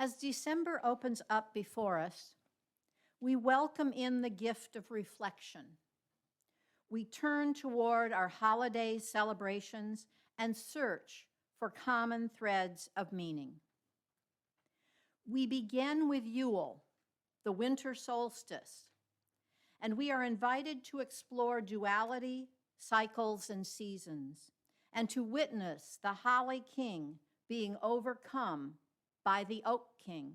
As December opens up before us, we welcome in the gift of reflection. We turn toward our holiday celebrations and search for common threads of meaning. We begin with Yule, the winter solstice, and we are invited to explore duality, cycles, and seasons, and to witness the Holly King being overcome by the Oak King.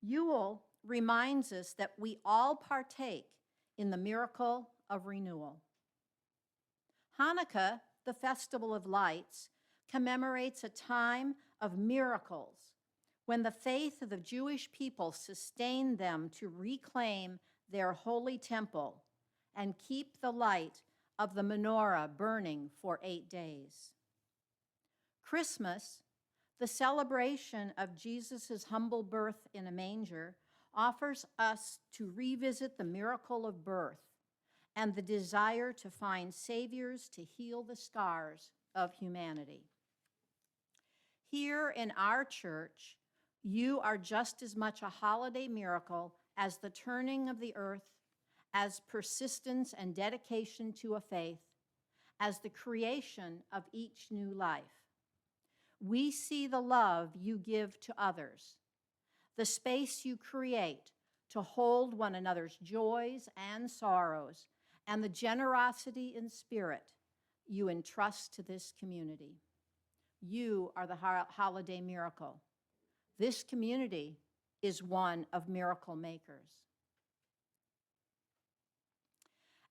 Yule reminds us that we all partake in the miracle of renewal. Hanukkah, the festival of lights, commemorates a time of miracles when the faith of the Jewish people sustained them to reclaim their holy temple and keep the light of the menorah burning for 8 days. Christmas, the celebration of Jesus' humble birth in a manger, offers us to revisit the miracle of birth and the desire to find saviors to heal the scars of humanity. Here in our church, you are just as much a holiday miracle as the turning of the earth, as persistence and dedication to a faith, as the creation of each new life. We see the love you give to others, the space you create to hold one another's joys and sorrows, and the generosity in spirit you entrust to this community. You are the holiday miracle. This community is one of miracle makers.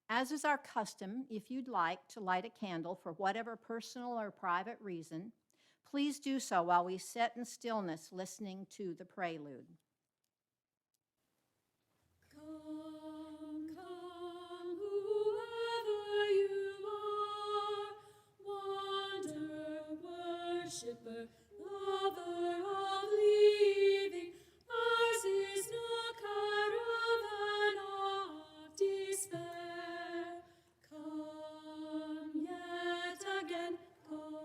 As is our custom, if you'd like to light a candle for whatever personal or private reason, please do so while we sit in stillness listening to the prelude. Come, come, whoever you are, wanderer, worshipper, lover of living, ours is no caravan of despair. Come yet again, come,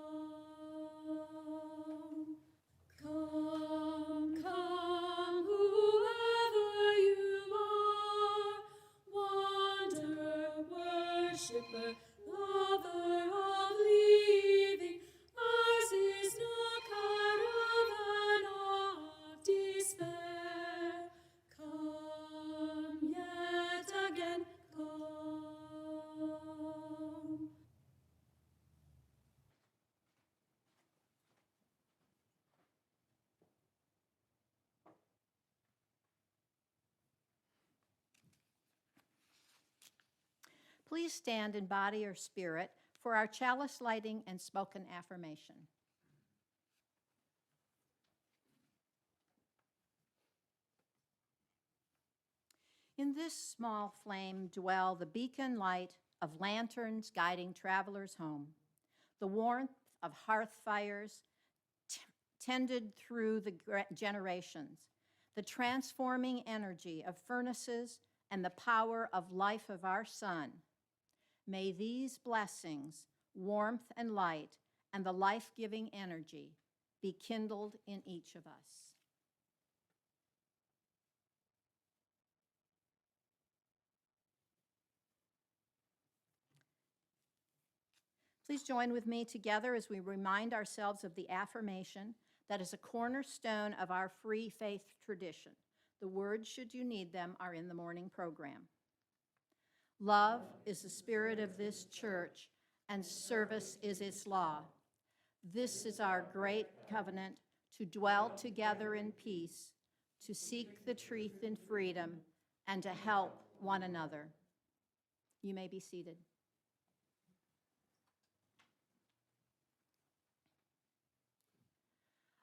come, whoever you are, wanderer, worshipper, lover of living, ours is no caravan of despair. Come yet again, come. Please stand in body or spirit for our chalice lighting and spoken affirmation. In this small flame dwell the beacon light of lanterns guiding travelers home, the warmth of hearth fires tended through the generations, the transforming energy of furnaces, and the power of life of our sun. May these blessings, warmth and light, and the life-giving energy be kindled in each of us. Please join with me together as we remind ourselves of the affirmation that is a cornerstone of our free faith tradition. The words, should you need them, are in the morning program. Love is the spirit of this church, and service is its law. This is our great covenant, to dwell together in peace, to seek the truth in freedom, and to help one another. You may be seated.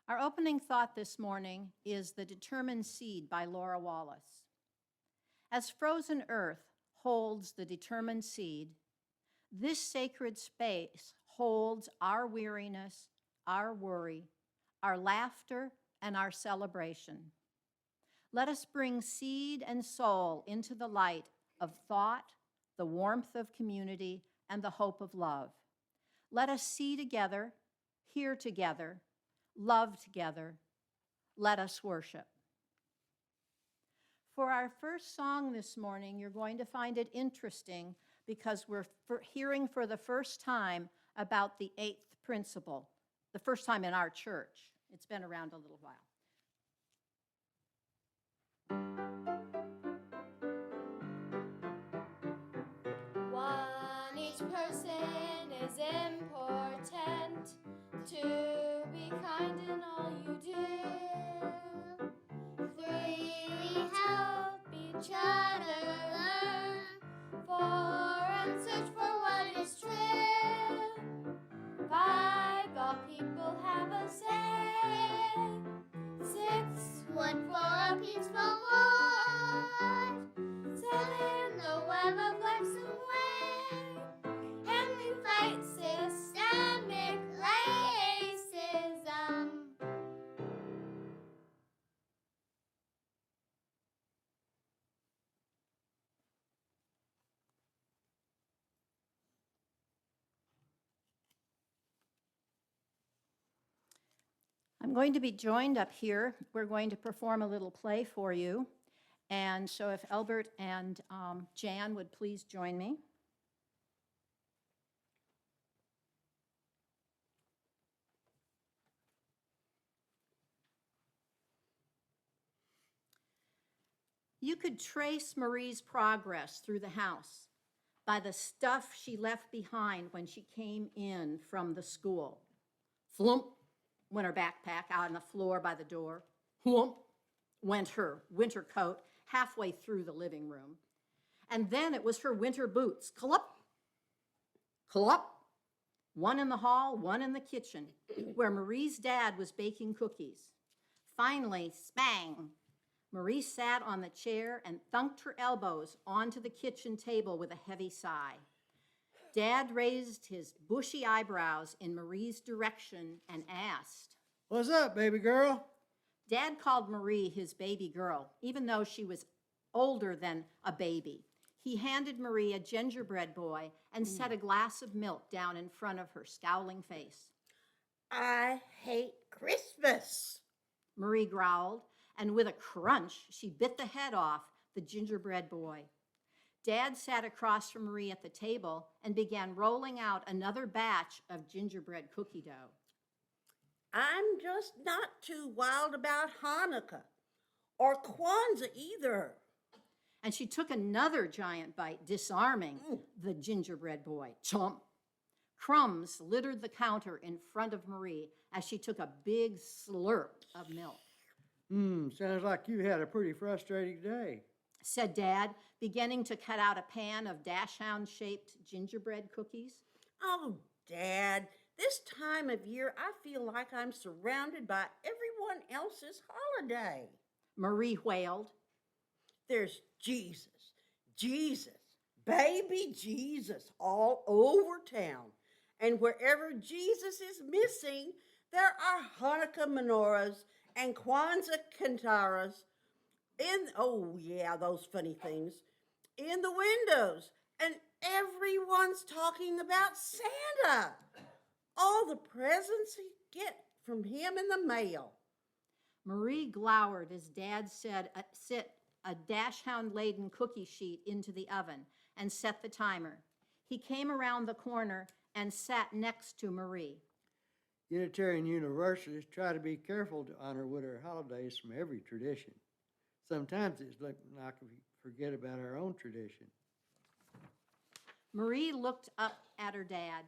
Our opening thought this morning is The Determined Seed by Laura Wallace. As frozen earth holds the determined seed, this sacred space holds our weariness, our worry, our laughter, and our celebration. Let us bring seed and soul into the light of thought, the warmth of community, and the hope of love. Let us see together, hear together, love together, Let us worship. For our first song this morning, you're going to find it interesting because we're hearing for the first time about the eighth principle, the first time in our church. It's been around a little while. One, each person is important. Two, be kind in all you do. Three, help each other learn. Four, and search for what is true. Five, all people have a say. Six, one for a peaceful world. Seven, the web of life's away. And we fight systemic racism. I'm going to be joined up here. We're going to perform a little play for you. And so if Elbert and Jan would please join me. You could trace Marie's progress through the house by the stuff she left behind when she came in from the school. Flump went her backpack out on the floor by the door. Whump went her winter coat halfway through the living room. And then it was her winter boots. Clup, clup. One in the hall, one in the kitchen, where Marie's dad was baking cookies. Finally, spang. Marie sat on the chair and thunked her elbows onto the kitchen table with a heavy sigh. Dad raised his bushy eyebrows in Marie's direction and asked, "What's up, baby girl?" Dad called Marie his baby girl, even though she was older than a baby. He handed Marie a gingerbread boy and set a glass of milk down in front of her scowling face. "I hate Christmas," Marie growled, and with a crunch, she bit the head off the gingerbread boy. Dad sat across from Marie at the table and began rolling out another batch of gingerbread cookie dough. "I'm just not too wild about Hanukkah or Kwanzaa either." And she took another giant bite, disarming the gingerbread boy. Chomp! Crumbs littered the counter in front of Marie as she took a big slurp of milk. Sounds like you had a pretty frustrating day. Said Dad, beginning to cut out a pan of dashhound-shaped gingerbread cookies. "Oh, Dad, this time of year I feel like I'm surrounded by everyone else's holiday. Marie wailed. There's Jesus, baby Jesus all over town. And wherever Jesus is missing, there are Hanukkah menorahs and Kwanzaa kantaras those funny things, in the windows. And everyone's talking about Santa. All the presents he get from him in the mail." Marie glowered as Dad said, sit a dashhound-laden cookie sheet into the oven and set the timer. He came around the corner and sat next to Marie. Unitarian Universalists try to be careful to honor winter holidays from every tradition. Sometimes it's like we forget about our own tradition. Marie looked up at her dad.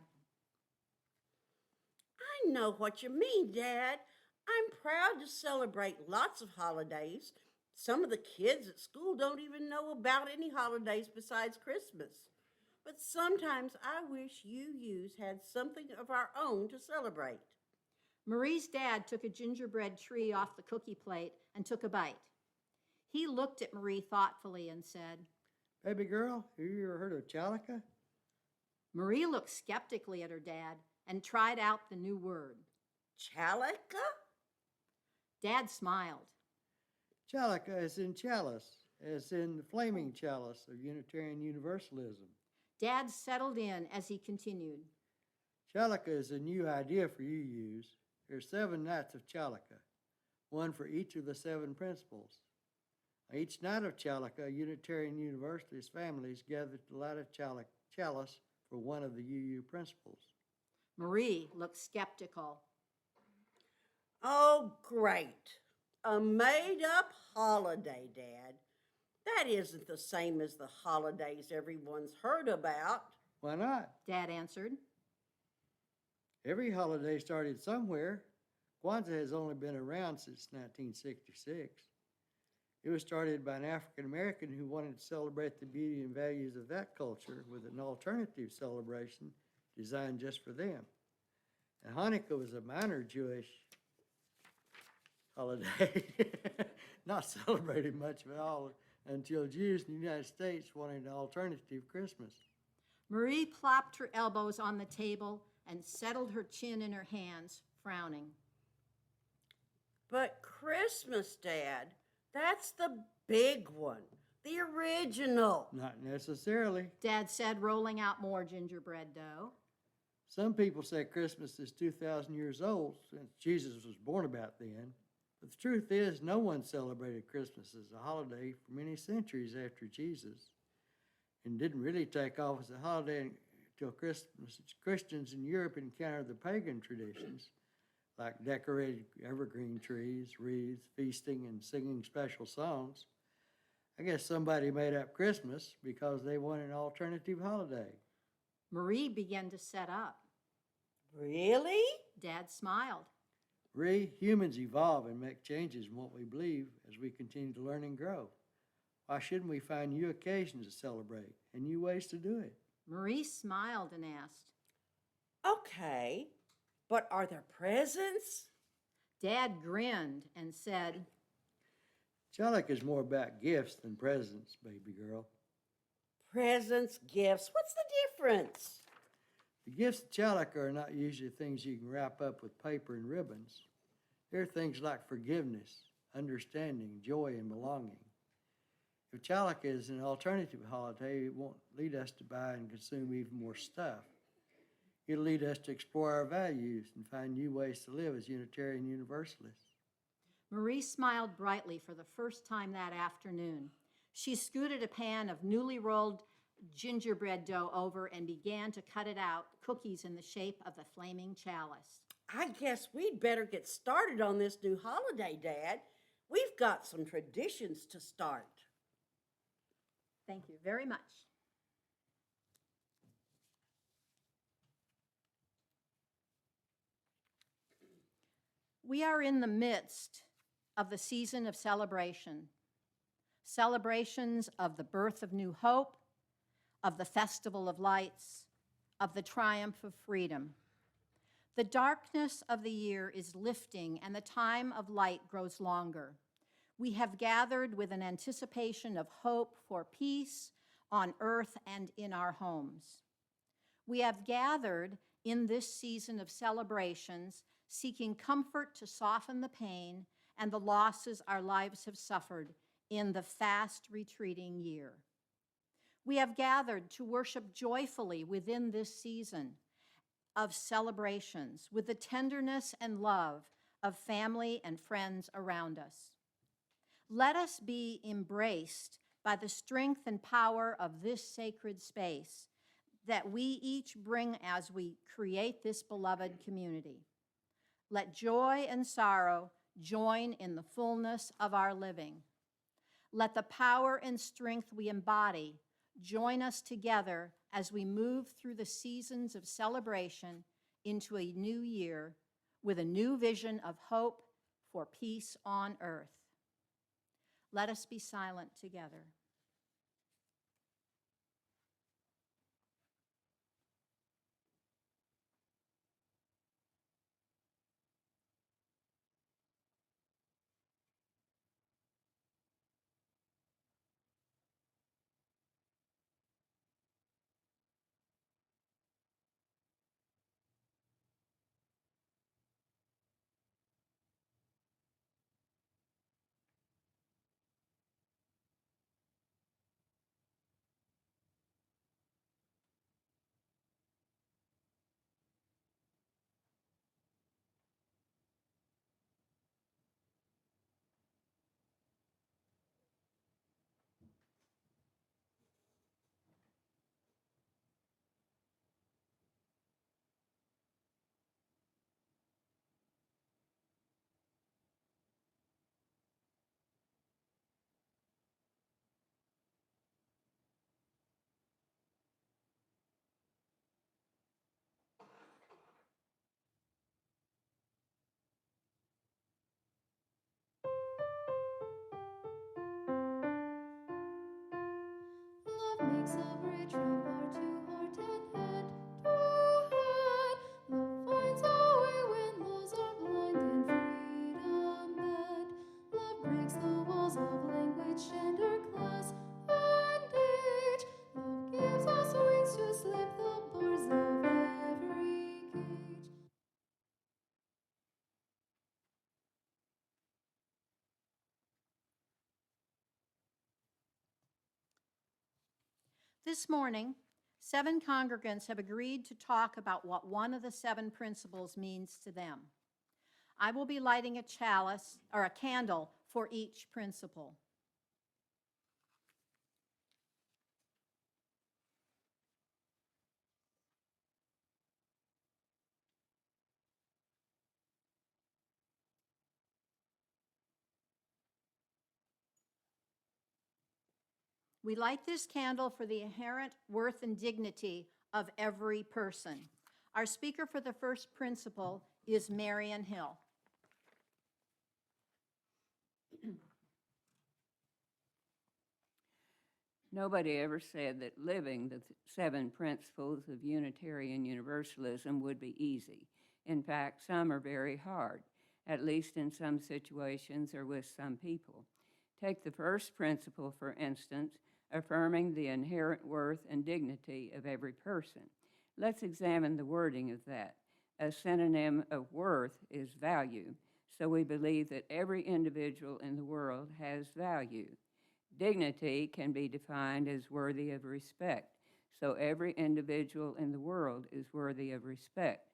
"I know what you mean, Dad. I'm proud to celebrate lots of holidays. Some of the kids at school don't even know about any holidays besides Christmas. But sometimes I wish you had something of our own to celebrate." Marie's dad took a gingerbread tree off the cookie plate and took a bite. He looked at Marie thoughtfully and said, "Baby girl, have you ever heard of Chalica?" Marie looked skeptically at her dad and tried out the new word. "Chalica?" Dad smiled. Chalica is in chalice, as in the flaming chalice of Unitarian Universalism. Dad settled in as he continued. Chalica is a new idea for you to use. There are 7 nights of Chalica. one for each of the seven principles. Each night of Chalica, Unitarian Universalist families gathered to light a chalice for one of the UU principles. Marie looked skeptical. Oh, great. A made-up holiday, Dad. That isn't the same as the holidays everyone's heard about. Why not? Dad answered. Every holiday started somewhere. Kwanzaa has only been around since 1966. It was started by an African American who wanted to celebrate the beauty and values of that culture with an alternative celebration designed just for them. And Hanukkah was a minor Jewish holiday, not celebrated much at all until Jews in the United States wanted an alternative Christmas. Marie plopped her elbows on the table and settled her chin in her hands, frowning. But Christmas, Dad, that's the big one, the original. Not necessarily. Dad said, rolling out more gingerbread dough. Some people say Christmas is 2,000 years old since Jesus was born about then. But the truth is, no one celebrated Christmas as a holiday for many centuries after Jesus, and didn't really take off as a holiday until Christians in Europe encountered the pagan traditions, like decorated evergreen trees, wreaths, feasting, and singing special songs. I guess somebody made up Christmas because they wanted an alternative holiday. Marie began to set up. Really? Dad smiled. Humans evolve and make changes in what we believe as we continue to learn and grow. Why shouldn't we find new occasions to celebrate and new ways to do it? Marie smiled and asked. Okay, but are there presents? Dad grinned and said, Chalica is more about gifts than presents, baby girl. Presents, gifts, what's the difference? The gifts of Chalica are not usually things you can wrap up with paper and ribbons. They're things like forgiveness, understanding, joy, and belonging. If Chalica is an alternative holiday, it won't lead us to buy and consume even more stuff. It'll lead us to explore our values and find new ways to live as Unitarian Universalists. Marie smiled brightly for the first time that afternoon. She scooted a pan of newly rolled gingerbread dough over and began to cut it out, cookies in the shape of the flaming chalice. I guess we'd better get started on this new holiday, Dad. We've got some traditions to start. Thank you very much. We are in the midst of the season of celebration. Celebrations of the birth of new hope, of the festival of lights, of the triumph of freedom. The darkness of the year is lifting and the time of light grows longer. We have gathered with an anticipation of hope for peace on earth and in our homes. We have gathered in this season of celebrations, seeking comfort to soften the pain and the losses our lives have suffered in the fast retreating year. We have gathered to worship joyfully within this season of celebrations with the tenderness and love of family and friends around us. Let us be embraced by the strength and power of this sacred space that we each bring as we create this beloved community. Let joy and sorrow join in the fullness of our living. Let the power and strength we embody join us together as we move through the seasons of celebration into a new year with a new vision of hope for peace on earth. Let us be silent together. Love makes a bridge from heart to heart and hand to hand. Love finds a way when laws are blind and freedom bend. Love breaks the walls of language, gender, class, and age. Love gives us wings to slip the bars of every cage. This morning, 7 congregants have agreed to talk about what one of the 7 principles means to them. I will be lighting a chalice or a candle for each principle. We light this candle for the inherent worth and dignity of every person. Our speaker for the first principle is Marion Hill. Nobody ever said that living the 7 principles of Unitarian Universalism would be easy. In fact, some are very hard, at least in some situations or with some people. Take the first principle, for instance, affirming the inherent worth and dignity of every person. Let's examine the wording of that. A synonym of worth is value, so we believe that every individual in the world has value. Dignity can be defined as worthy of respect, so every individual in the world is worthy of respect.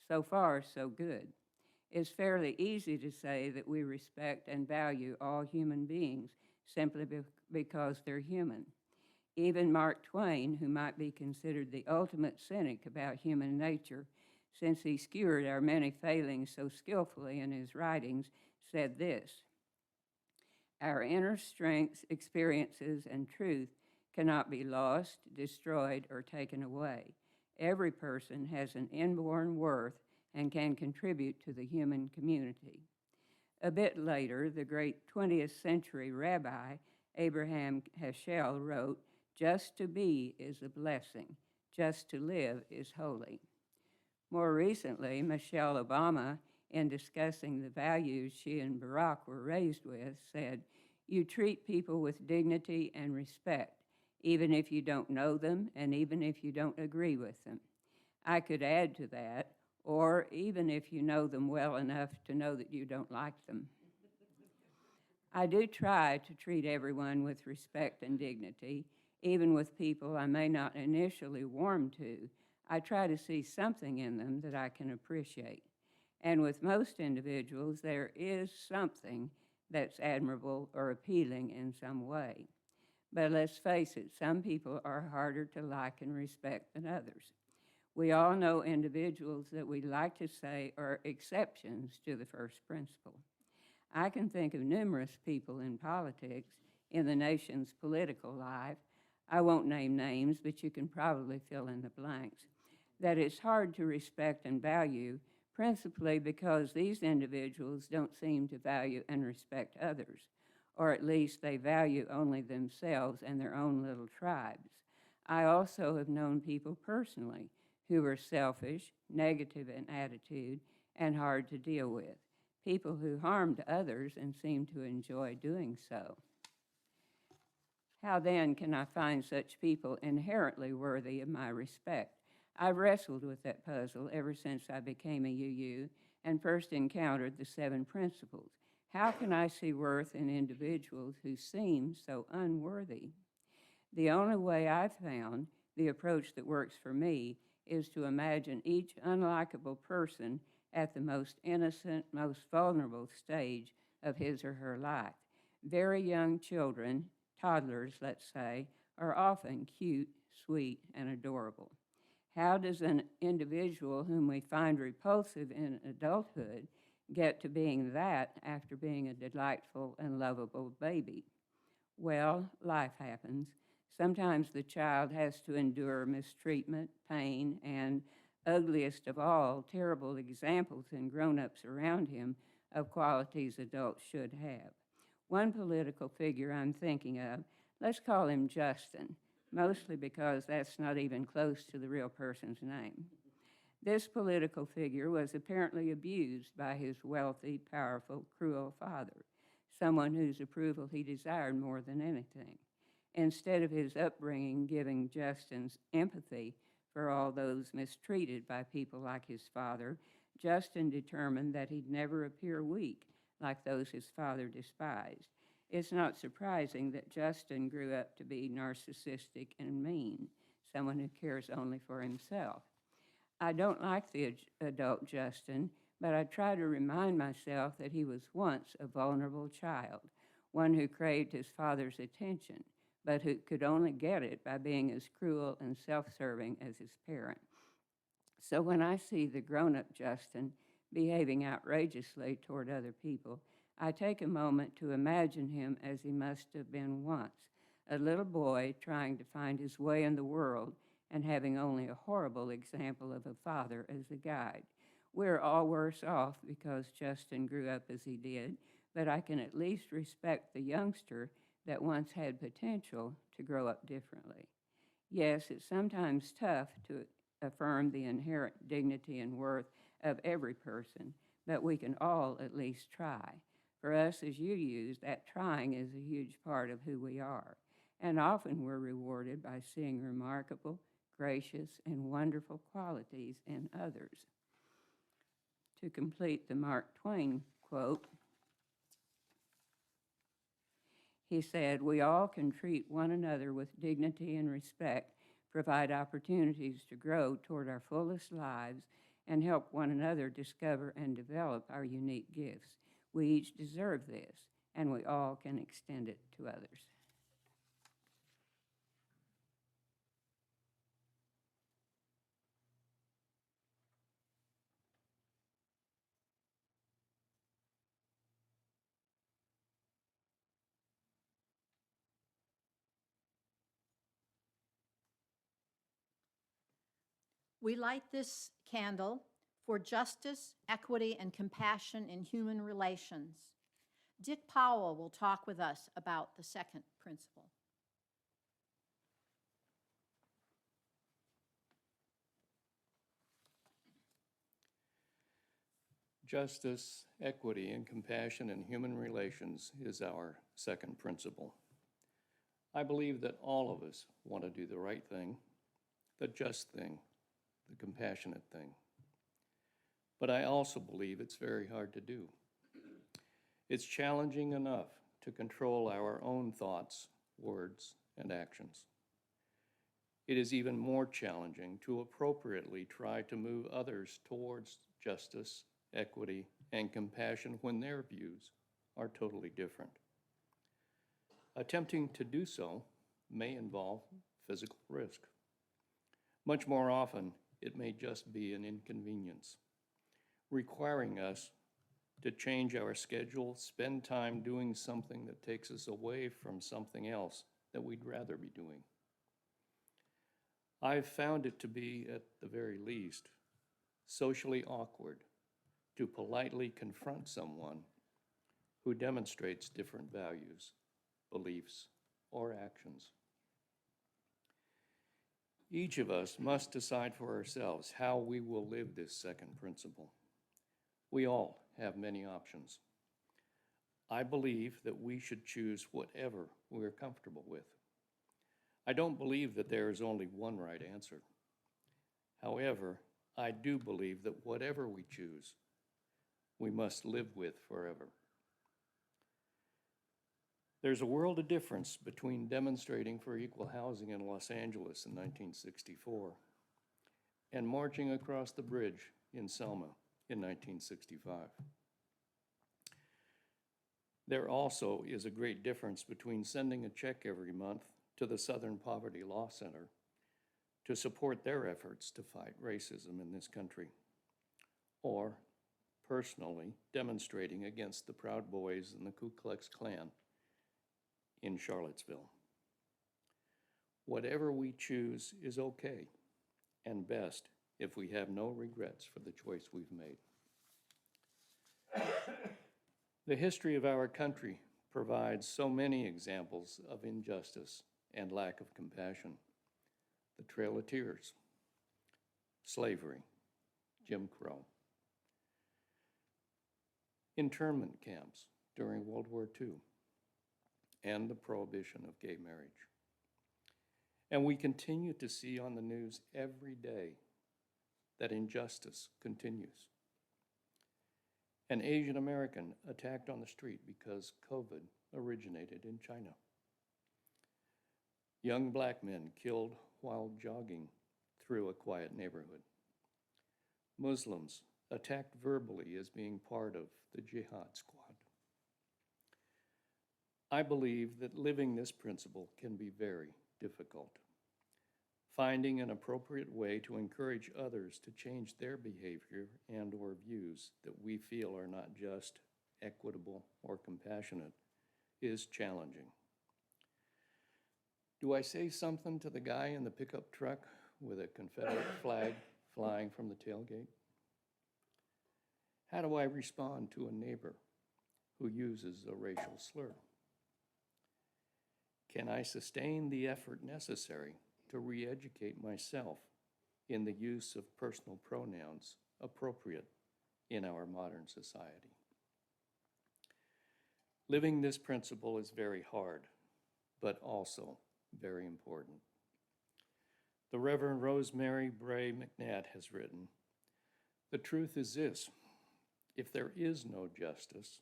So far, so good. It's fairly easy to say that we respect and value all human beings simply because they're human. Even Mark Twain, who might be considered the ultimate cynic about human nature, since he skewered our many failings so skillfully in his writings, said this: "Our inner strengths, experiences, and truth cannot be lost, destroyed, or taken away. Every person has an inborn worth and can contribute to the human community." A bit later, the great 20th century rabbi Abraham Heschel wrote, "Just to be is a blessing. Just to live is holy." More recently, Michelle Obama, in discussing the values she and Barack were raised with, said, "You treat people with dignity and respect, even if you don't know them and even if you don't agree with them." I could add to that, or even if you know them well enough to know that you don't like them. I do try to treat everyone with respect and dignity, even with people I may not initially warm to. I try to see something in them that I can appreciate. And with most individuals, there is something that's admirable or appealing in some way. But let's face it, some people are harder to like and respect than others. We all know individuals that we like to say are exceptions to the first principle. I can think of numerous people in politics, in the nation's political life, I won't name names, but you can probably fill in the blanks, that it's hard to respect and value, principally because these individuals don't seem to value and respect others, or at least they value only themselves and their own little tribes. I also have known people personally who are selfish, negative in attitude, and hard to deal with, people who harmed others and seem to enjoy doing so. How then can I find such people inherently worthy of my respect? I've wrestled with that puzzle ever since I became a UU and first encountered the 7 principles. How can I see worth in individuals who seem so unworthy? The only way I've found, the approach that works for me, is to imagine each unlikable person at the most innocent, most vulnerable stage of his or her life. Very young children, toddlers, let's say, are often cute, sweet, and adorable. How does an individual whom we find repulsive in adulthood get to being that after being a delightful and lovable baby? Well, life happens. Sometimes the child has to endure mistreatment, pain, and, ugliest of all, terrible examples in grown-ups around him of qualities adults should have. One political figure I'm thinking of, let's call him Justin, mostly because that's not even close to the real person's name. This political figure was apparently abused by his wealthy, powerful, cruel father, someone whose approval he desired more than anything. Instead of his upbringing giving Justin's empathy for all those mistreated by people like his father, Justin determined that he'd never appear weak like those his father despised. It's not surprising that Justin grew up to be narcissistic and mean, someone who cares only for himself. I don't like the adult Justin, but I try to remind myself that he was once a vulnerable child, one who craved his father's attention, but who could only get it by being as cruel and self-serving as his parent. So when I see the grown-up Justin behaving outrageously toward other people, I take a moment to imagine him as he must have been once, a little boy trying to find his way in the world and having only a horrible example of a father as a guide. We're all worse off because Justin grew up as he did, but I can at least respect the youngster that once had potential to grow up differently. Yes, it's sometimes tough to affirm the inherent dignity and worth of every person, but we can all at least try. For us, as you use, that trying is a huge part of who we are. And often we're rewarded by seeing remarkable, gracious, and wonderful qualities in others. To complete the Mark Twain quote, he said, "We all can treat one another with dignity and respect, provide opportunities to grow toward our fullest lives, and help one another discover and develop our unique gifts. We each deserve this, and we all can extend it to others." We light this candle for justice, equity, and compassion in human relations. Dick Powell will talk with us about the second principle. Justice, equity, and compassion in human relations is our second principle. I believe that all of us want to do the right thing, the just thing, the compassionate thing. But I also believe it's very hard to do. It's challenging enough to control our own thoughts, words, and actions. It is even more challenging to appropriately try to move others towards justice, equity, and compassion when their views are totally different. Attempting to do so may involve physical risk. Much more often, it may just be an inconvenience, requiring us to change our schedule, spend time doing something that takes us away from something else that we'd rather be doing. I've found it to be, at the very least, socially awkward to politely confront someone who demonstrates different values, beliefs, or actions. Each of us must decide for ourselves how we will live this second principle. We all have many options. I believe that we should choose whatever we're comfortable with. I don't believe that there is only one right answer. However, I do believe that whatever we choose, we must live with forever. There's a world of difference between demonstrating for equal housing in Los Angeles in 1964 and marching across the bridge in Selma in 1965. There also is a great difference between sending a check every month to the Southern Poverty Law Center to support their efforts to fight racism in this country, or personally demonstrating against the Proud Boys and the Ku Klux Klan in Charlottesville. Whatever we choose is okay, and best if we have no regrets for the choice we've made. The history of our country provides so many examples of injustice and lack of compassion, the Trail of Tears, slavery, Jim Crow, internment camps during World War II, and the prohibition of gay marriage. And we continue to see on the news every day that injustice continues. An Asian American attacked on the street because COVID originated in China. Young black men killed while jogging through a quiet neighborhood. Muslims attacked verbally as being part of the jihad squad. I believe that living this principle can be very difficult. Finding an appropriate way to encourage others to change their behavior and/or views that we feel are not just, equitable, or compassionate is challenging. Do I say something to the guy in the pickup truck with a Confederate flag flying from the tailgate? How do I respond to a neighbor who uses a racial slur? Can I sustain the effort necessary to re-educate myself in the use of personal pronouns appropriate in our modern society? Living this principle is very hard, but also very important. The Reverend Rosemary Bray McNatt has written, "The truth is this, if there is no justice,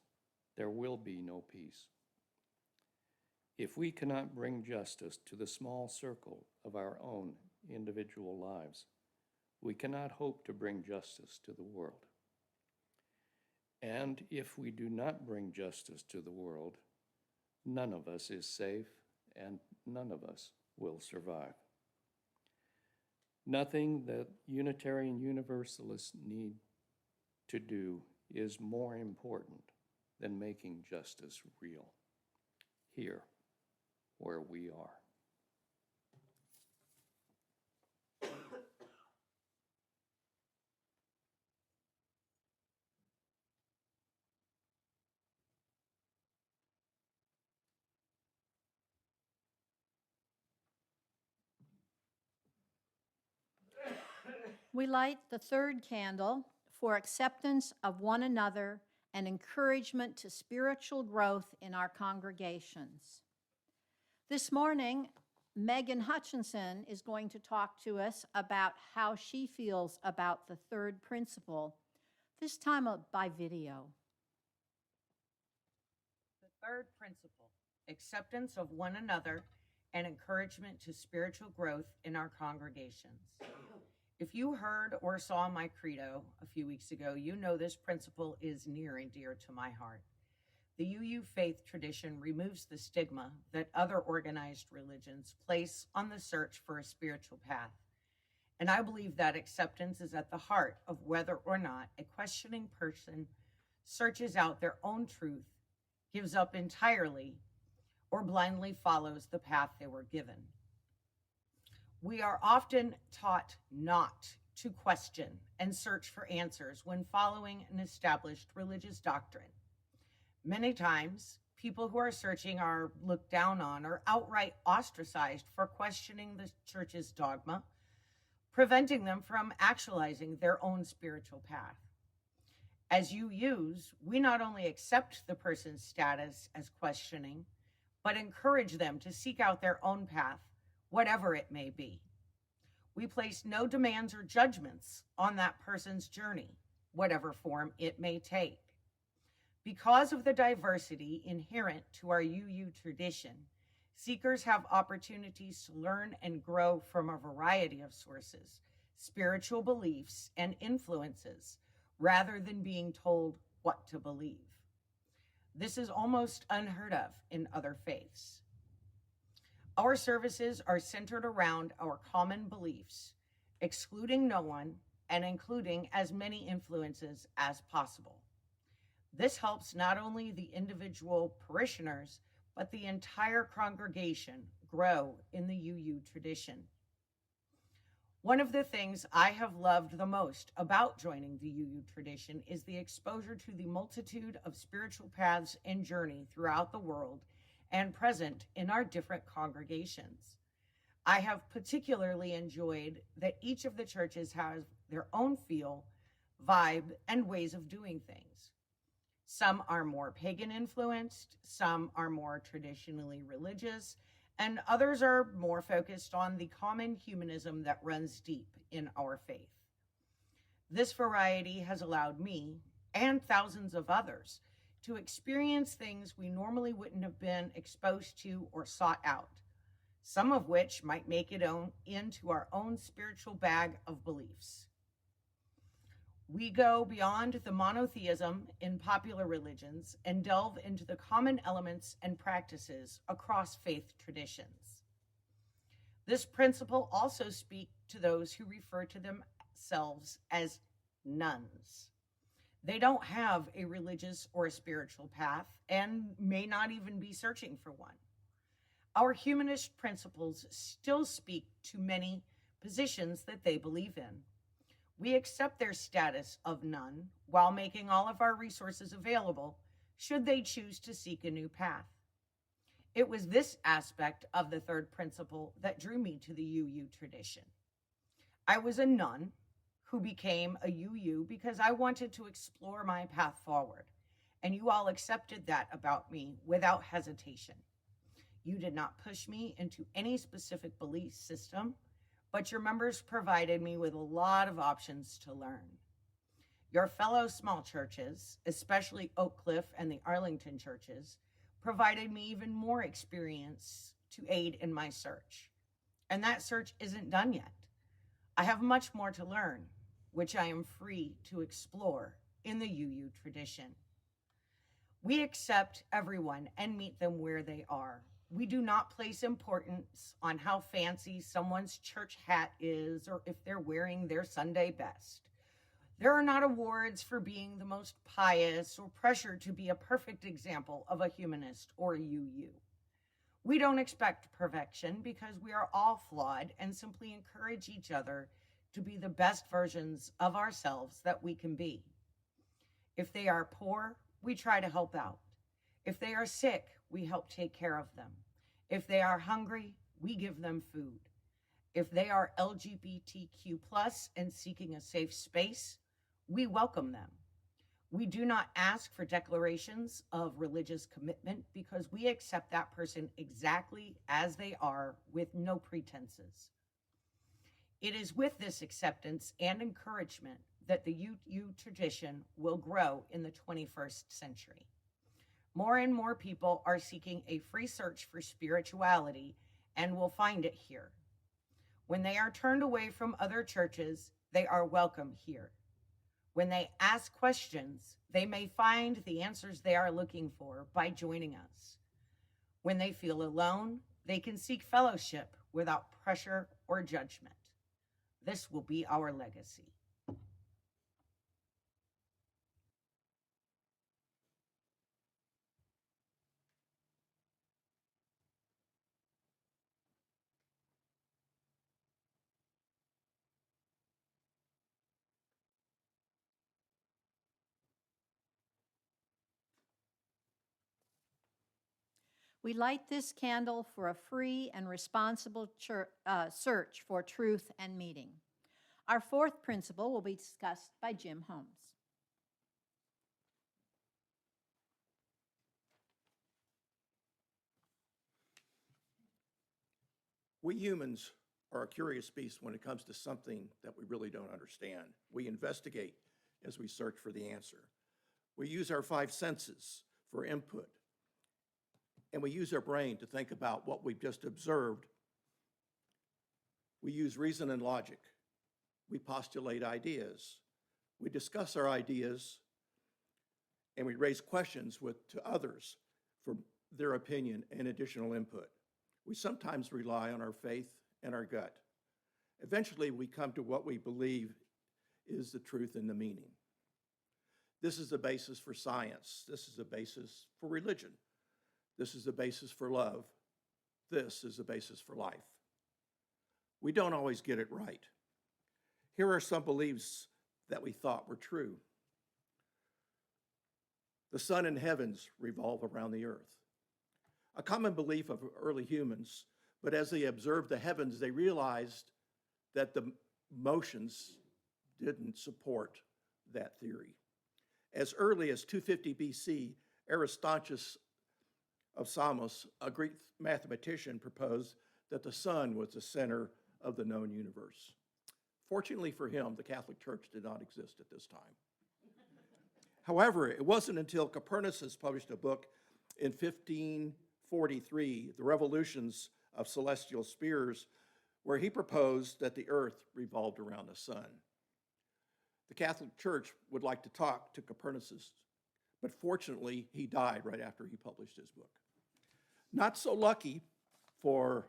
there will be no peace. If we cannot bring justice to the small circle of our own individual lives, we cannot hope to bring justice to the world. And if we do not bring justice to the world, none of us is safe and none of us will survive. Nothing that Unitarian Universalists need to do is more important than making justice real, here where we are." We light the third candle for acceptance of one another and encouragement to spiritual growth in our congregations. This morning, Megan Hutchinson is going to talk to us about how she feels about the third principle, this time by video. The third principle, acceptance of one another and encouragement to spiritual growth in our congregations. If you heard or saw my credo a few weeks ago, you know this principle is near and dear to my heart. The UU faith tradition removes the stigma that other organized religions place on the search for a spiritual path. And I believe that acceptance is at the heart of whether or not a questioning person searches out their own truth, gives up entirely, or blindly follows the path they were given. We are often taught not to question and search for answers when following an established religious doctrine. Many times, people who are searching are looked down on or outright ostracized for questioning the church's dogma, preventing them from actualizing their own spiritual path. As UUs, we not only accept the person's status as questioning, but encourage them to seek out their own path, whatever it may be. We place no demands or judgments on that person's journey, whatever form it may take. Because of the diversity inherent to our UU tradition, seekers have opportunities to learn and grow from a variety of sources, spiritual beliefs, and influences, rather than being told what to believe. This is almost unheard of in other faiths. Our services are centered around our common beliefs, excluding no one and including as many influences as possible. This helps not only the individual parishioners, but the entire congregation grow in the UU tradition. One of the things I have loved the most about joining the UU tradition is the exposure to the multitude of spiritual paths and journey throughout the world and present in our different congregations. I have particularly enjoyed that each of the churches has their own feel, vibe, and ways of doing things. Some are more pagan influenced, some are more traditionally religious, and others are more focused on the common humanism that runs deep in our faith. This variety has allowed me, and thousands of others, to experience things we normally wouldn't have been exposed to or sought out, some of which might make it into our own spiritual bag of beliefs. We go beyond the monotheism in popular religions and delve into the common elements and practices across faith traditions. This principle also speaks to those who refer to themselves as nuns. They don't have a religious or a spiritual path and may not even be searching for one. Our humanist principles still speak to many positions that they believe in. We accept their status of nun while making all of our resources available should they choose to seek a new path. It was this aspect of the third principle that drew me to the UU tradition. I was a nun who became a UU because I wanted to explore my path forward, and you all accepted that about me without hesitation. You did not push me into any specific belief system, but your members provided me with a lot of options to learn. Your fellow small churches, especially Oak Cliff and the Arlington churches, provided me even more experience to aid in my search. And that search isn't done yet. I have much more to learn, which I am free to explore in the UU tradition. We accept everyone and meet them where they are. We do not place importance on how fancy someone's church hat is or if they're wearing their Sunday best. There are not awards for being the most pious or pressure to be a perfect example of a humanist or a UU. We don't expect perfection because we are all flawed and simply encourage each other to be the best versions of ourselves that we can be. If they are poor, we try to help out. If they are sick, we help take care of them. If they are hungry, we give them food. If they are LGBTQ+ and seeking a safe space, we welcome them. We do not ask for declarations of religious commitment because we accept that person exactly as they are with no pretenses. It is with this acceptance and encouragement that the UU tradition will grow in the 21st century. More and more people are seeking a free search for spirituality and will find it here. When they are turned away from other churches, they are welcome here. When they ask questions, they may find the answers they are looking for by joining us. When they feel alone, they can seek fellowship without pressure or judgment. This will be our legacy. We light this candle for a free and responsible search for truth and meaning. Our fourth principle will be discussed by Jim Holmes. We humans are a curious beast when it comes to something that we really don't understand. We investigate as we search for the answer. We use our five senses for input, and we use our brain to think about what we've just observed. We use reason and logic. We postulate ideas. We discuss our ideas, and we raise questions to others for their opinion and additional input. We sometimes rely on our faith and our gut. Eventually, we come to what we believe is the truth and the meaning. This is the basis for science. This is the basis for religion. This is the basis for love. This is the basis for life. We don't always get it right. Here are some beliefs that we thought were true. The sun and heavens revolve around the earth. a common belief of early humans, but as they observed the heavens, they realized that the motions didn't support that theory. As early as 250 BC, Aristarchus of Samos, a Greek mathematician, proposed that the sun was the center of the known universe. Fortunately for him, the Catholic Church did not exist at this time. However, it wasn't until Copernicus published a book in 1543, The Revolutions of Celestial Spheres, where he proposed that the earth revolved around the sun. The Catholic Church would like to talk to Copernicus, but fortunately, he died right after he published his book. Not so lucky for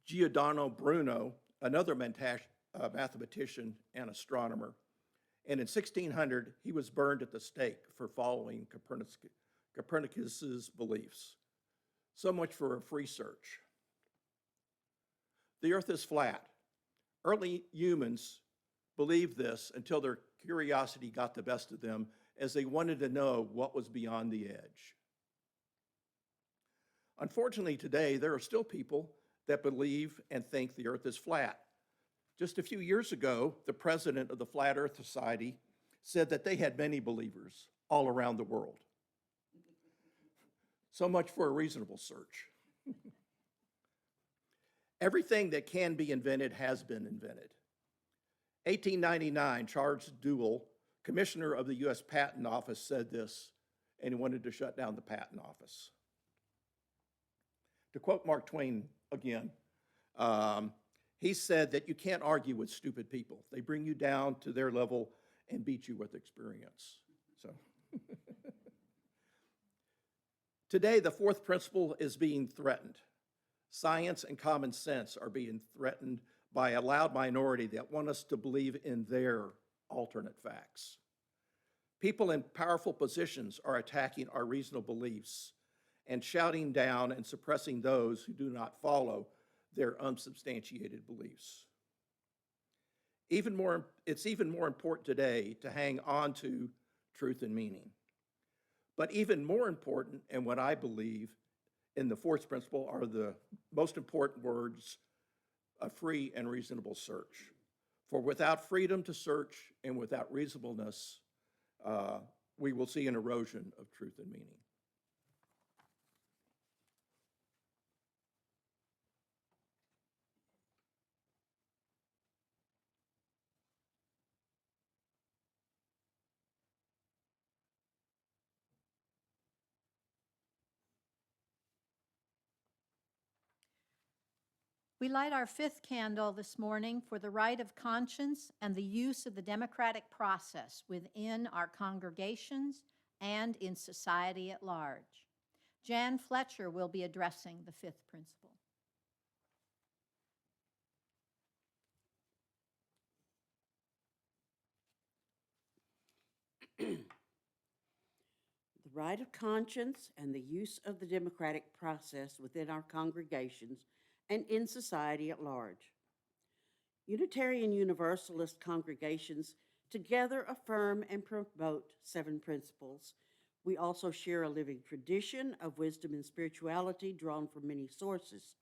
Giordano Bruno, another mathematician and astronomer. And in 1600, he was burned at the stake for following Copernicus's beliefs. So much for a free search. The earth is flat. Early humans believed this until their curiosity got the best of them as they wanted to know what was beyond the edge. Unfortunately, today, there are still people that believe and think the earth is flat. Just a few years ago, the president of the Flat Earth Society said that they had many believers all around the world. So much for a reasonable search. Everything that can be invented has been invented. 1899, Charles Dewey, commissioner of the U.S. Patent Office, said this, and he wanted to shut down the patent office. To quote Mark Twain again, he said that you can't argue with stupid people. They bring you down to their level and beat you with experience. So today, the fourth principle is being threatened. Science and common sense are being threatened by a loud minority that want us to believe in their alternate facts. People in powerful positions are attacking our reasonable beliefs and shouting down and suppressing those who do not follow their unsubstantiated beliefs. It's even more important today to hang on to truth and meaning. But even more important, and what I believe in the fourth principle, are the most important words: a free and reasonable search. For without freedom to search and without reasonableness, we will see an erosion of truth and meaning. We light our fifth candle this morning for the right of conscience and the use of the democratic process within our congregations and in society at large. Jan Fletcher will be addressing the fifth principle. The right of conscience and the use of the democratic process within our congregations and in society at large. Unitarian Universalist congregations together affirm and promote seven principles. We also share a living tradition of wisdom and spirituality drawn from many sources.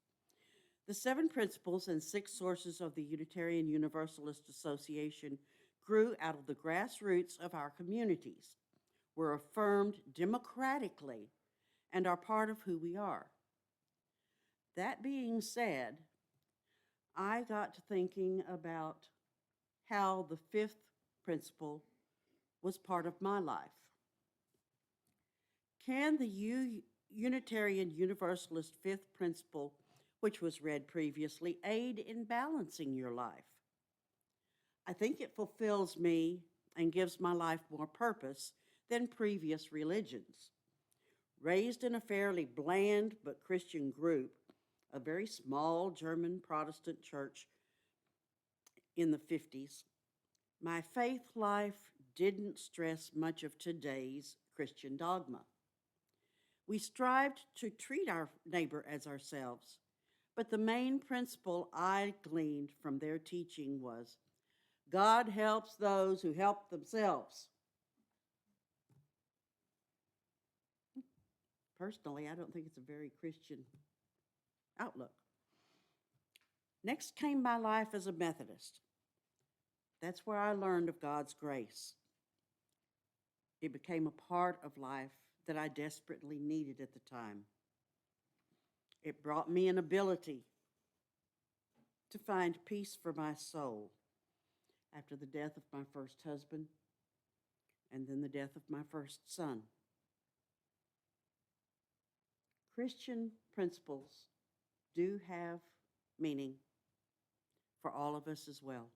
The seven principles and 6 sources of the Unitarian Universalist Association grew out of the grassroots of our communities, were affirmed democratically, and are part of who we are. That being said, I got to thinking about how the fifth principle was part of my life. Can the Unitarian Universalist fifth principle, which was read previously, aid in balancing your life? I think it fulfills me and gives my life more purpose than previous religions. Raised in a fairly bland but Christian group, a very small German Protestant church in the 50s, my faith life didn't stress much of today's Christian dogma. We strived to treat our neighbor as ourselves, but the main principle I gleaned from their teaching was, God helps those who help themselves. Personally, I don't think it's a very Christian outlook. Next came my life as a Methodist. That's where I learned of God's grace. It became a part of life that I desperately needed at the time. It brought me an ability to find peace for my soul after the death of my first husband and then the death of my first son. Christian principles do have meaning for all of us as well.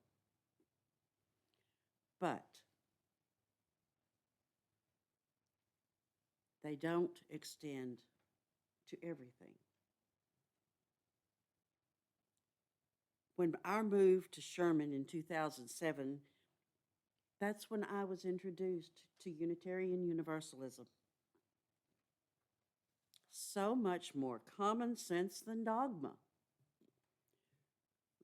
But they don't extend to everything. When our move to Sherman in 2007, that's when I was introduced to Unitarian Universalism. So much more common sense than dogma.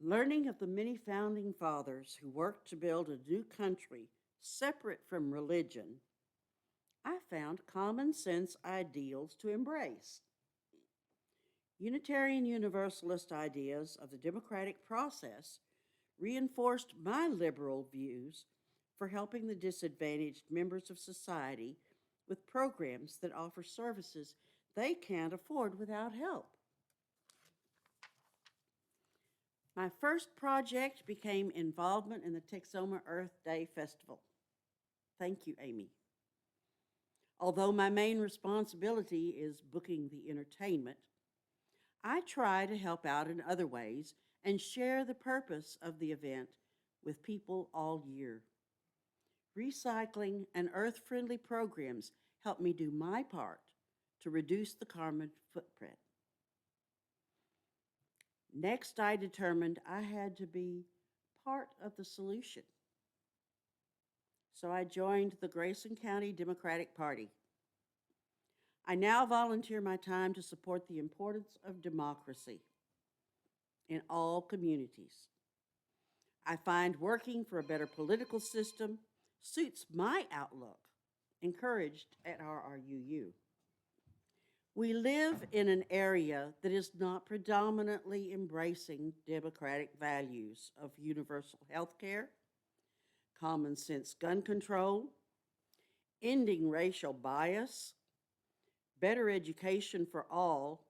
Learning of the many founding fathers who worked to build a new country separate from religion, I found common sense ideals to embrace. Unitarian Universalist ideas of the democratic process reinforced my liberal views for helping the disadvantaged members of society with programs that offer services they can't afford without help. My first project became involvement in the Texoma Earth Day Festival. Thank you, Amy. Although my main responsibility is booking the entertainment, I try to help out in other ways and share the purpose of the event with people all year. Recycling and earth-friendly programs help me do my part to reduce the carbon footprint. Next, I determined I had to be part of the solution. So I joined the Grayson County Democratic Party. I now volunteer my time to support the importance of democracy in all communities. I find working for a better political system suits my outlook, encouraged at RRUU. We live in an area that is not predominantly embracing democratic values of universal health care, common sense gun control, ending racial bias, better education for all,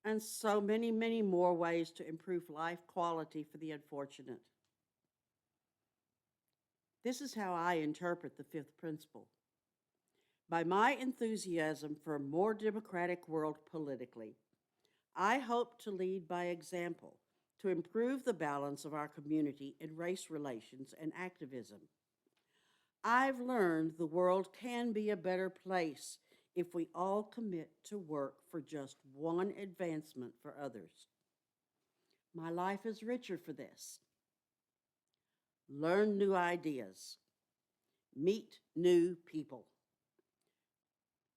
and so many, many more ways to improve life quality for the unfortunate. This is how I interpret the fifth principle. By my enthusiasm for a more democratic world politically, I hope to lead by example to improve the balance of our community in race relations and activism. I've learned the world can be a better place if we all commit to work for just one advancement for others. My life is richer for this. Learn new ideas. Meet new people.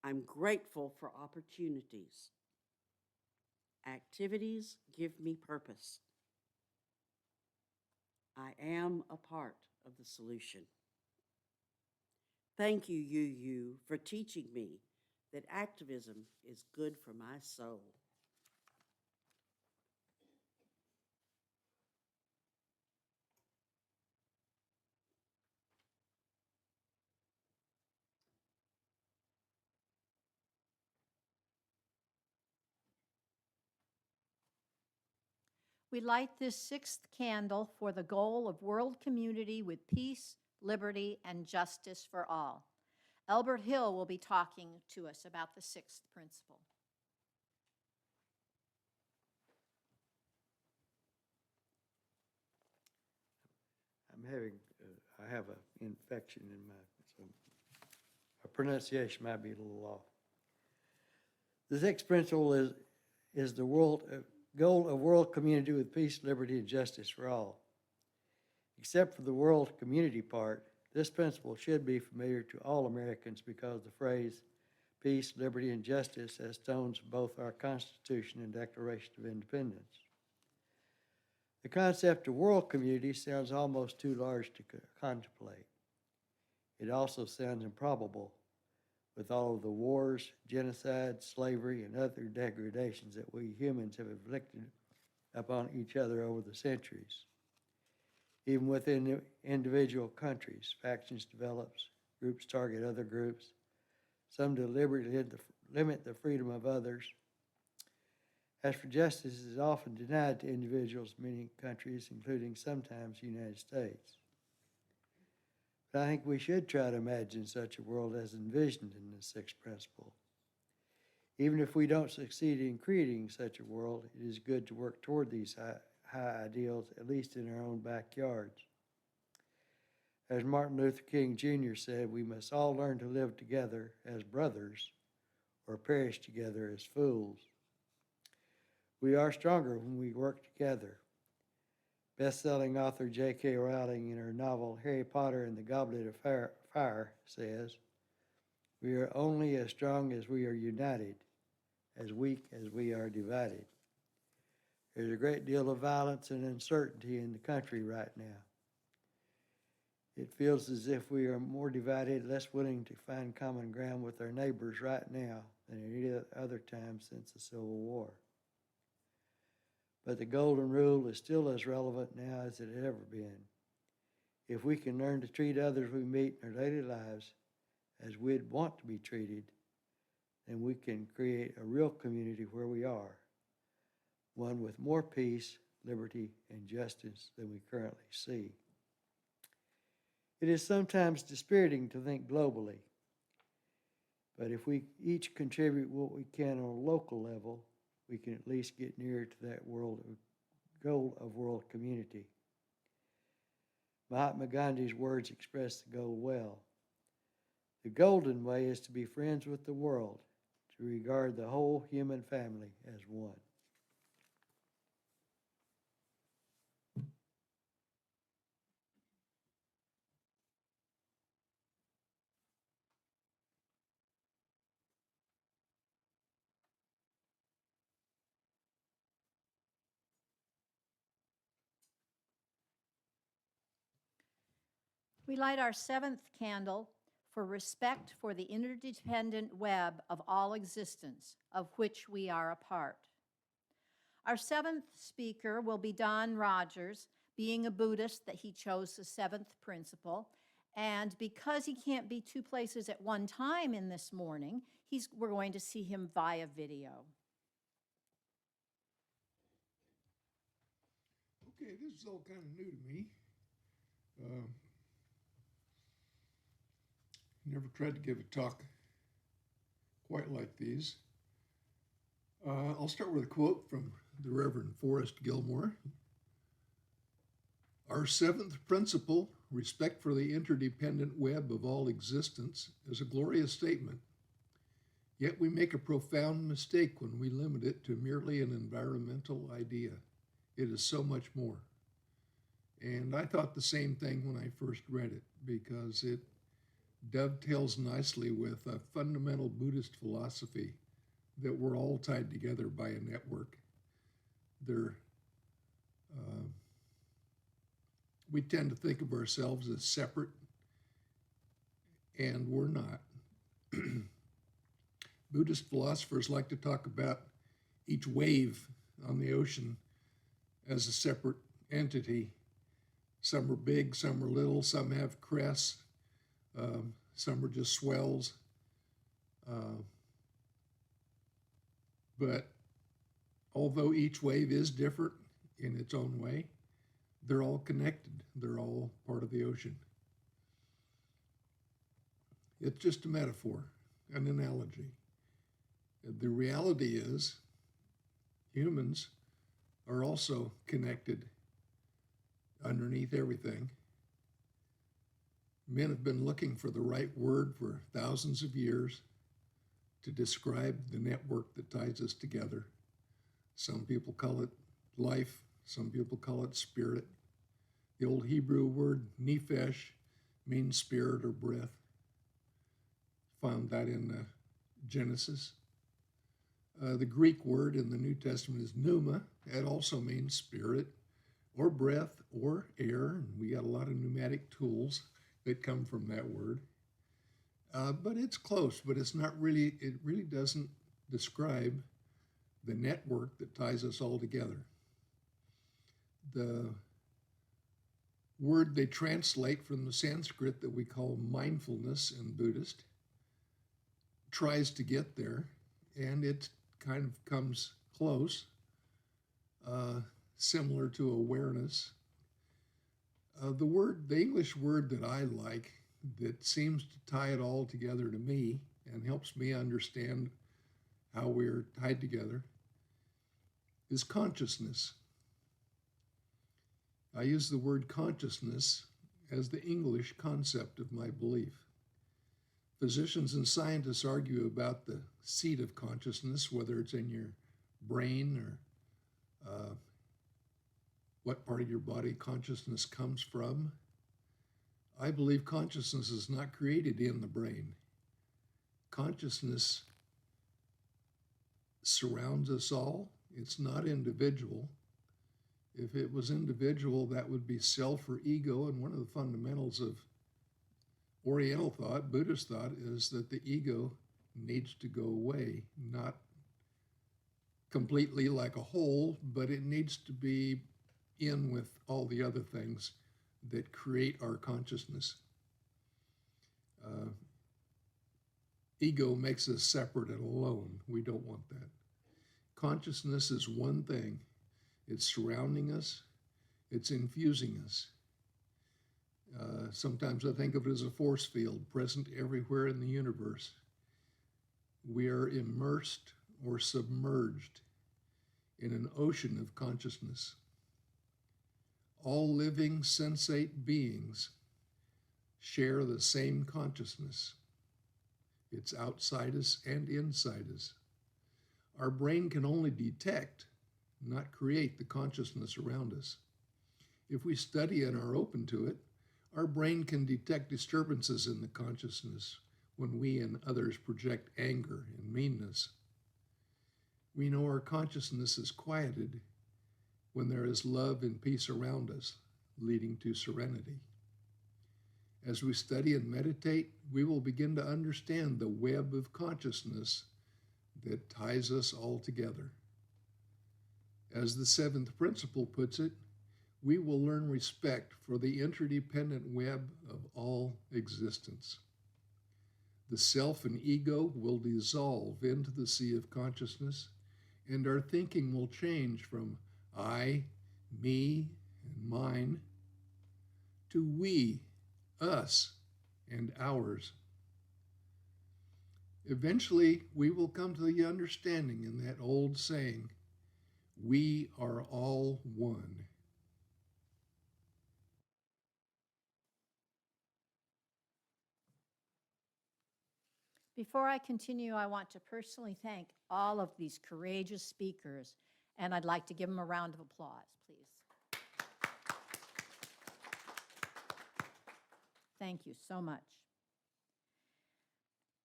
I'm grateful for opportunities. Activities give me purpose. I am a part of the solution. Thank you, UU, for teaching me that activism is good for my soul. We light this sixth candle for the goal of world community with peace, liberty, and justice for all. Elbert Hill will be talking to us about the sixth principle. I have an infection in so my pronunciation might be a little off. The sixth principle is the goal of world community with peace, liberty, and justice for all. Except for the world community part, this principle should be familiar to all Americans because the phrase peace, liberty, and justice has tones of both our Constitution and Declaration of Independence. The concept of world community sounds almost too large to contemplate. It also sounds improbable with all of the wars, genocide, slavery, and other degradations that we humans have inflicted upon each other over the centuries. Even within individual countries, factions develop, groups target other groups, some deliberately limit the freedom of others. As for justice, it is often denied to individuals in many countries, including sometimes the United States. But I think we should try to imagine such a world as envisioned in the sixth principle. Even if we don't succeed in creating such a world, it is good to work toward these high ideals, at least in our own backyards. As Martin Luther King Jr. said, we must all learn to live together as brothers or perish together as fools. We are stronger when we work together. Best-selling author J.K. Rowling in her novel Harry Potter and the Goblet of Fire says, "We are only as strong as we are united, as weak as we are divided." There's a great deal of violence and uncertainty in the country right now. It feels as if we are more divided, less willing to find common ground with our neighbors right now than at any other time since the Civil War. But the golden rule is still as relevant now as it had ever been. If we can learn to treat others we meet in our daily lives as we'd want to be treated, then we can create a real community where we are, one with more peace, liberty, and justice than we currently see. It is sometimes dispiriting to think globally, but if we each contribute what we can on a local level, we can at least get nearer to that goal of world community. Mahatma Gandhi's words express the goal well. The golden way is to be friends with the world, to regard the whole human family as one. We light our seventh candle for respect for the interdependent web of all existence, of which we are a part. Our seventh speaker will be Don Rogers, being a Buddhist that he chose the seventh principle. And because he can't be two places at one time in this morning, we're going to see him via video. Okay, this is all kind of new to me. Never tried to give a talk quite like these. I'll start with a quote from the Reverend Forrest Gilmore. Our seventh principle, respect for the interdependent web of all existence, is a glorious statement. Yet we make a profound mistake when we limit it to merely an environmental idea. It is so much more. And I thought the same thing when I first read it, because it dovetails nicely with a fundamental Buddhist philosophy that we're all tied together by a network. We tend to think of ourselves as separate, and we're not. Buddhist philosophers like to talk about each wave on the ocean as a separate entity. Some are big, some are little, some have crests, some are just swells. But although each wave is different in its own way, they're all connected. They're all part of the ocean. It's just a metaphor, an analogy. The reality is humans are also connected underneath everything. Men have been looking for the right word for thousands of years to describe the network that ties us together. Some people call it life, some people call it spirit. The old Hebrew word nephesh means spirit or breath. Found that in Genesis. The Greek word in the New Testament is pneuma. It also means spirit or breath or air. And we got a lot of pneumatic tools that come from that word. But it's close, but it's not really, it really doesn't describe the network that ties us all together. The word they translate from the Sanskrit that we call mindfulness in Buddhist tries to get there, and it kind of comes close, similar to awareness. The English word that I like that seems to tie it all together to me and helps me understand how we're tied together is consciousness. I use the word consciousness as the English concept of my belief. Physicians and scientists argue about the seat of consciousness, whether it's in your brain or what part of your body consciousness comes from. I believe consciousness is not created in the brain. Consciousness surrounds us all. It's not individual. If it was individual, that would be self or ego. And one of the fundamentals of Oriental thought, Buddhist thought, is that the ego needs to go away, not completely like a whole, but it needs to be in with all the other things that create our consciousness. Ego makes us separate and alone. We don't want that. Consciousness is one thing. It's surrounding us. It's infusing us. Sometimes I think of it as a force field present everywhere in the universe. We are immersed or submerged in an ocean of consciousness. All living sensate beings share the same consciousness. It's outside us and inside us. Our brain can only detect, not create, the consciousness around us. If we study and are open to it, our brain can detect disturbances in the consciousness when we and others project anger and meanness. We know our consciousness is quieted when there is love and peace around us, leading to serenity. As we study and meditate, we will begin to understand the web of consciousness that ties us all together. As the seventh principle puts it, we will learn respect for the interdependent web of all existence. The self and ego will dissolve into the sea of consciousness, and our thinking will change from I, me, and mine to we, us, and ours. Eventually, we will come to the understanding in that old saying, we are all one. Before I continue, I want to personally thank all of these courageous speakers, and I'd like to give them a round of applause, please. Thank you so much.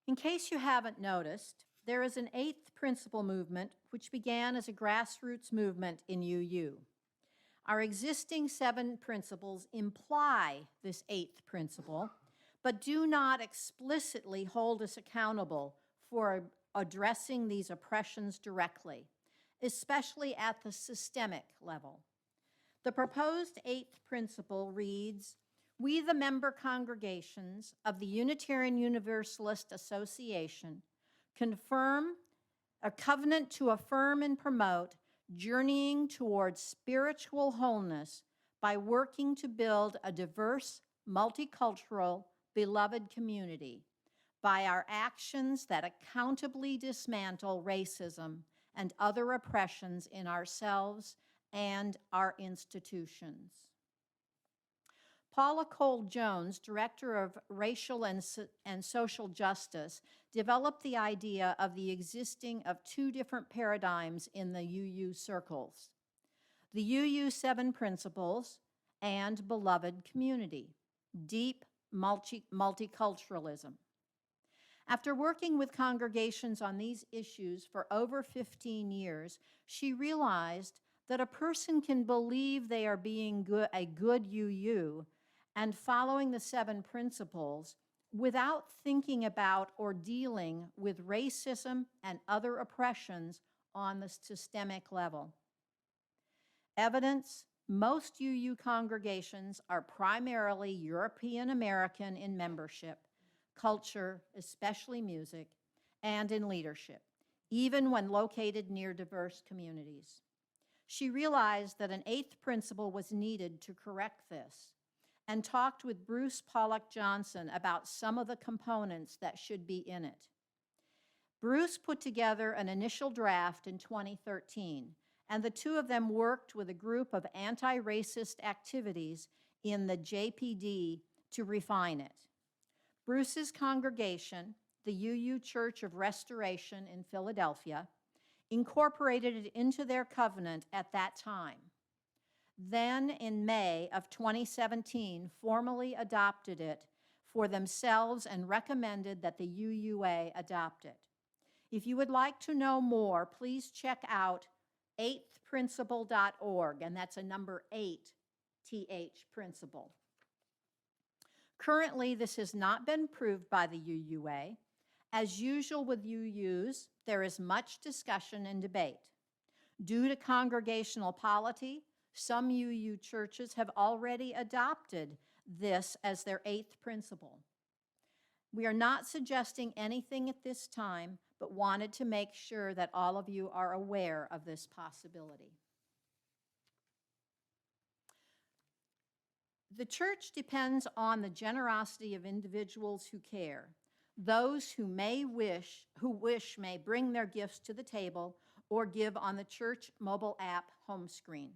In case you haven't noticed, there is an eighth principle movement which began as a grassroots movement in UU. Our existing 7 principles imply this eighth principle, but do not explicitly hold us accountable for addressing these oppressions directly, especially at the systemic level. The proposed eighth principle reads, we, the member congregations of the Unitarian Universalist Association, confirm a covenant to affirm and promote journeying towards spiritual wholeness by working to build a diverse, multicultural, beloved community by our actions that accountably dismantle racism and other oppressions in ourselves and our institutions. Paula Cole-Jones, Director of Racial and Social Justice, developed the idea of the existing of 2 different paradigms in the UU circles, the UU 7 Principles and Beloved Community, deep multiculturalism. After working with congregations on these issues for over 15 years, she realized that a person can believe they are being a good UU and following the 7 principles without thinking about or dealing with racism and other oppressions on the systemic level. Evidence: most UU congregations are primarily European American in membership, culture, especially music, and in leadership, even when located near diverse communities. She realized that an eighth principle was needed to correct this and talked with Bruce Pollock Johnson about some of the components that should be in it. Bruce put together an initial draft in 2013, and the two of them worked with a group of anti-racist activities in the JPD to refine it. Bruce's congregation, the UU Church of Restoration in Philadelphia, incorporated it into their covenant at that time. Then, in May of 2017, formally adopted it for themselves and recommended that the UUA adopt it. If you would like to know more, please check out eighthprinciple.org, and that's a number 8, TH principle. Currently, this has not been approved by the UUA. As usual with UUs, there is much discussion and debate. Due to congregational polity, some UU churches have already adopted this as their eighth principle. We are not suggesting anything at this time, but wanted to make sure that all of you are aware of this possibility. The church depends on the generosity of individuals who care. Those who wish may bring their gifts to the table or give on the church mobile app home screen.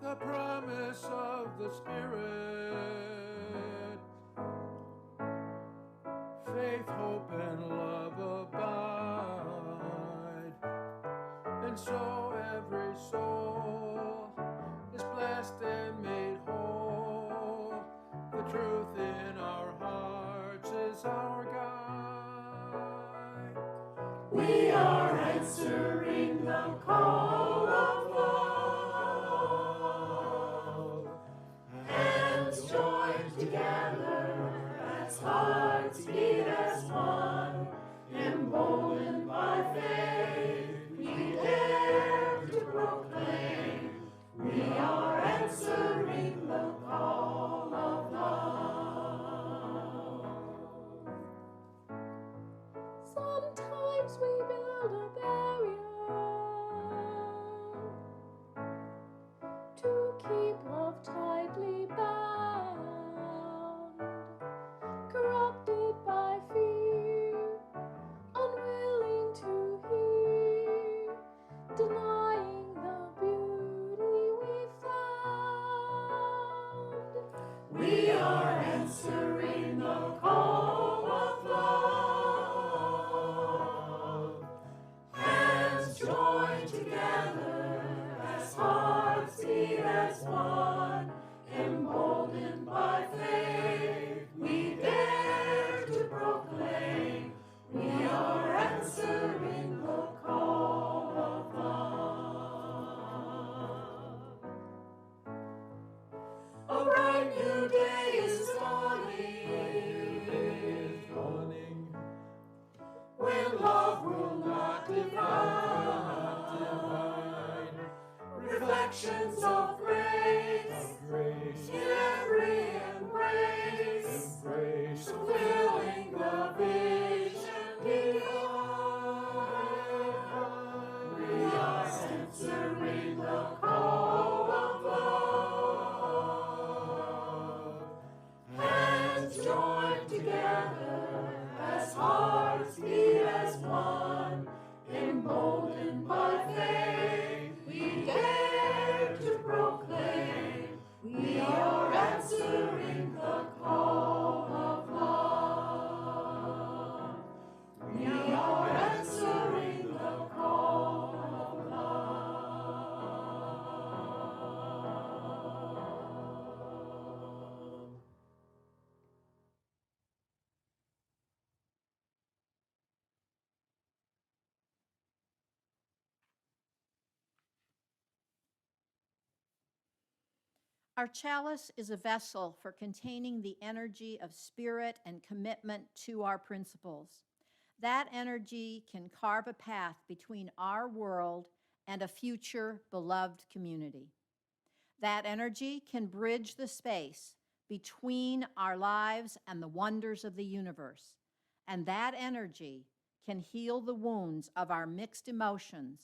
The promise of the Spirit, faith, hope, and love abide, and so every soul is blessed and made whole. The truth in our hearts is our guide. We are answering the call of love, hands joined together as hearts beat as one, emboldened by faith, we dare to proclaim, we are answering the call of love. Sometimes we build a barrier actions of grace, every embrace, fulfilling the vision divine. We are answering the call of love. Hands joined together as hearts beat as one, emboldened by faith, we dare to proclaim we are answering the call of love. We are answering the call of love. Our chalice is a vessel for containing the energy of spirit and commitment to our principles. That energy can carve a path between our world and a future beloved community. That energy can bridge the space between our lives and the wonders of the universe. And that energy can heal the wounds of our mixed emotions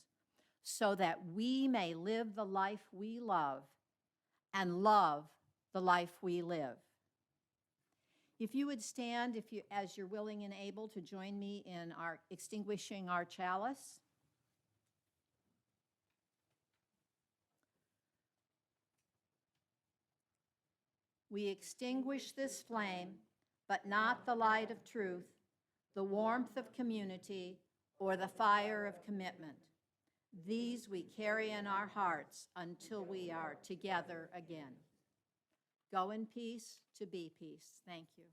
so that we may live the life we love and love the life we live. If you would stand, as you're willing and able, to join me in our extinguishing our chalice. We extinguish this flame, but not the light of truth, the warmth of community, or the fire of commitment. These we carry in our hearts until we are together again. Go in peace to be peace. Thank you.